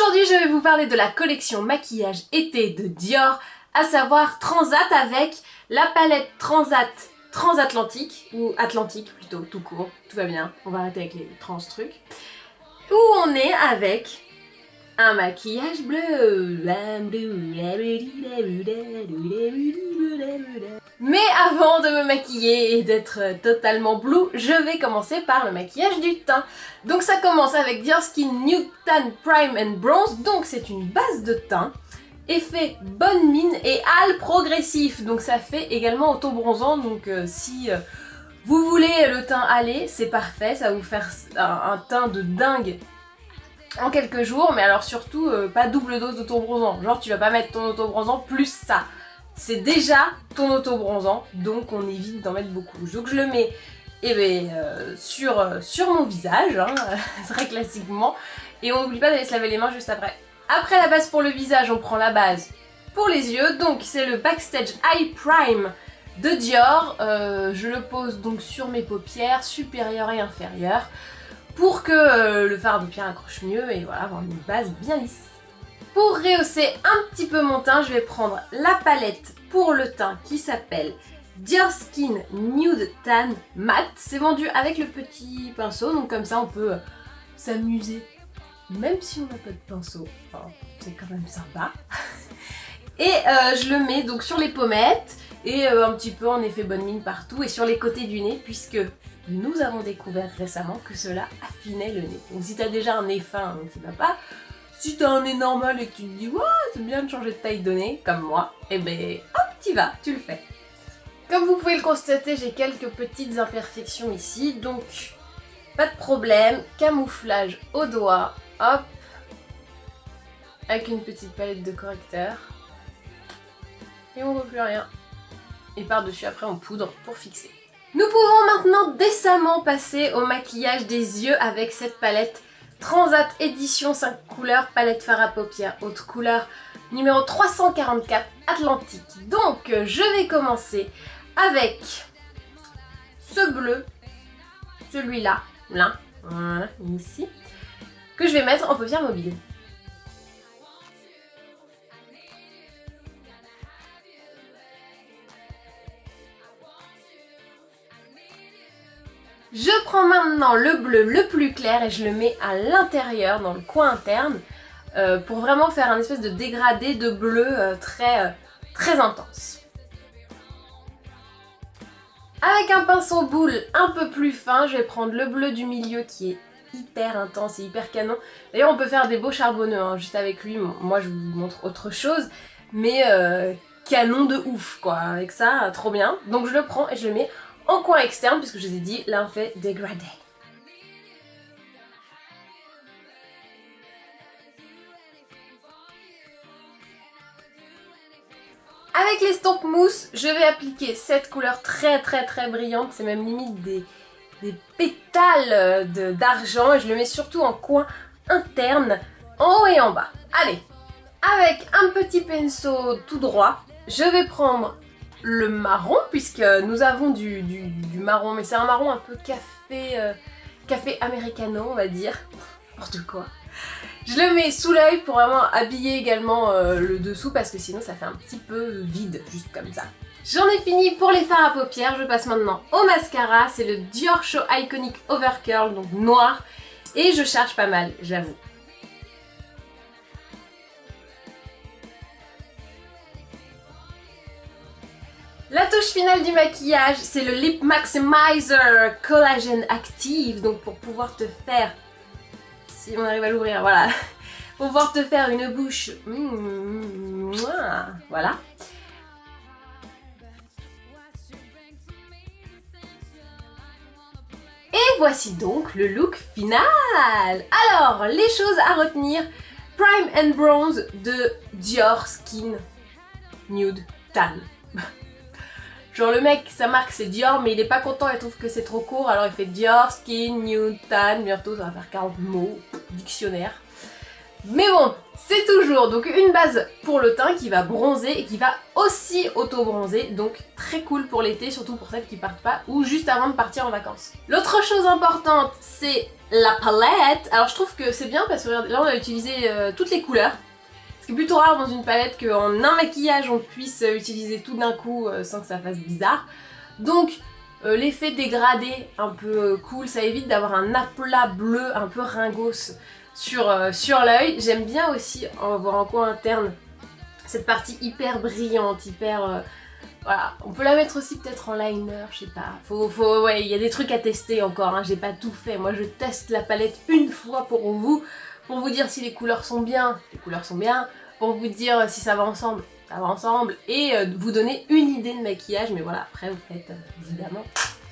Aujourd'hui, je vais vous parler de la collection maquillage été de Dior, à savoir Transat avec la palette transatlantique, ou Atlantique plutôt, tout court, tout va bien, on va arrêter avec les trans trucs, où on est avec un maquillage bleu. Mais avant de me maquiller et d'être totalement blue, je vais commencer par le maquillage du teint. Donc ça commence avec Dior Skin Nude Tan Prime and Bronze, donc c'est une base de teint, effet bonne mine et hâle progressif, donc ça fait également auto-bronzant, donc si vous voulez le teint hâlé, c'est parfait, ça va vous faire un teint de dingue en quelques jours, mais alors surtout pas double dose d'auto-bronzant, genre tu vas pas mettre ton auto-bronzant plus ça. C'est déjà ton auto-bronzant, donc on évite d'en mettre beaucoup. Donc je le mets sur mon visage, hein, très classiquement, et on n'oublie pas d'aller se laver les mains juste après. Après la base pour le visage, on prend la base pour les yeux, donc c'est le Backstage Eye Prime de Dior. Je le pose donc sur mes paupières supérieures et inférieures pour que le fard de paupières accroche mieux et voilà, avoir une base bien lisse. Pour rehausser un petit peu mon teint, je vais prendre la palette pour le teint qui s'appelle Dior Skin Nude Tan Matte. C'est vendu avec le petit pinceau, donc comme ça on peut s'amuser même si on n'a pas de pinceau. Enfin, c'est quand même sympa. Et je le mets donc sur les pommettes et un petit peu en effet bonne mine partout et sur les côtés du nez, puisque nous avons découvert récemment que cela affinait le nez. Donc si t'as déjà un nez fin, ça va pas. Si t'as un nez normal et que tu te dis « Ouais, c'est bien de changer de taille de nez », comme moi, et ben hop, t'y vas, tu le fais. Comme vous pouvez le constater, j'ai quelques petites imperfections ici, donc pas de problème, camouflage au doigt, hop, avec une petite palette de correcteur, et on voit plus rien. Et par-dessus, après, on poudre pour fixer. Nous pouvons maintenant décemment passer au maquillage des yeux avec cette palette Transat édition 5 couleurs, palette fard à paupières haute couleur numéro 344 Atlantique. Donc je vais commencer avec ce bleu, celui-là, là, voilà, ici, que je vais mettre en paupières mobiles. Je prends maintenant le bleu le plus clair et je le mets à l'intérieur, dans le coin interne, pour vraiment faire un espèce de dégradé de bleu très intense. Avec un pinceau boule un peu plus fin, je vais prendre le bleu du milieu qui est hyper intense et hyper canon. D'ailleurs on peut faire des beaux charbonneux hein, juste avec lui, moi je vous montre autre chose, mais canon de ouf quoi, avec ça, trop bien. Donc je le prends et je le mets en coin externe, puisque je vous ai dit, là on fait dégradé. Avec l'estompe mousse, je vais appliquer cette couleur très brillante, c'est même limite des pétales d'argent, et je le mets surtout en coin interne, en haut et en bas. Allez, avec un petit pinceau tout droit, je vais prendre le marron, puisque nous avons du marron, mais c'est un marron un peu café americano, on va dire, n'importe quoi. Je le mets sous l'œil pour vraiment habiller également le dessous, parce que sinon ça fait un petit peu vide, juste comme ça. J'en ai fini pour les fards à paupières, je passe maintenant au mascara, c'est le Dior Show Iconic Overcurl, donc noir, et je charge pas mal, j'avoue. La touche finale du maquillage, c'est le Lip Maximizer Collagen Active, donc pour pouvoir te faire, si on arrive à l'ouvrir, voilà, pour pouvoir te faire une bouche, voilà. Et voici donc le look final. Alors, les choses à retenir, Prime and Bronze de Dior Skin Nude Tan. Genre le mec, sa marque c'est Dior, mais il est pas content, il trouve que c'est trop court, alors il fait Dior, Skin, Nude, Tan, bientôt ça va faire 40 mots, dictionnaire. Mais bon, C'est toujours donc une base pour le teint qui va bronzer et qui va aussi auto-bronzer, donc très cool pour l'été, surtout pour celles qui partent pas ou juste avant de partir en vacances. L'autre chose importante, c'est la palette. Alors je trouve que c'est bien parce que là on a utilisé toutes les couleurs. C'est plutôt rare dans une palette qu'en un maquillage on puisse utiliser tout d'un coup sans que ça fasse bizarre. Donc l'effet dégradé un peu cool, ça évite d'avoir un aplat bleu un peu ringos sur l'œil. J'aime bien aussi voir en coin interne cette partie hyper brillante, hyper... voilà, on peut la mettre aussi peut-être en liner, je sais pas. Ouais, il y a des trucs à tester encore, hein, j'ai pas tout fait. Moi je teste la palette une fois pour vous dire si les couleurs sont bien, pour vous dire si ça va ensemble, et vous donner une idée de maquillage, mais voilà, après vous faites évidemment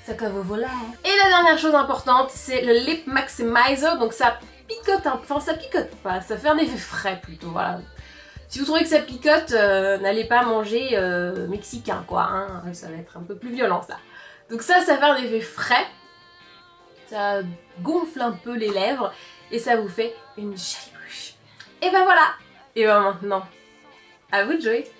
ça comme vous voulez. Et la dernière chose importante, c'est le Lip Maximizer, donc ça picote un peu, enfin ça picote pas, ça fait un effet frais plutôt, voilà. Si vous trouvez que ça picote, n'allez pas manger mexicain quoi, hein, ça va être un peu plus violent ça. Donc ça fait un effet frais, ça gonfle un peu les lèvres et ça vous fait une jolie bouche. Et ben voilà, et ben maintenant, à vous de jouer.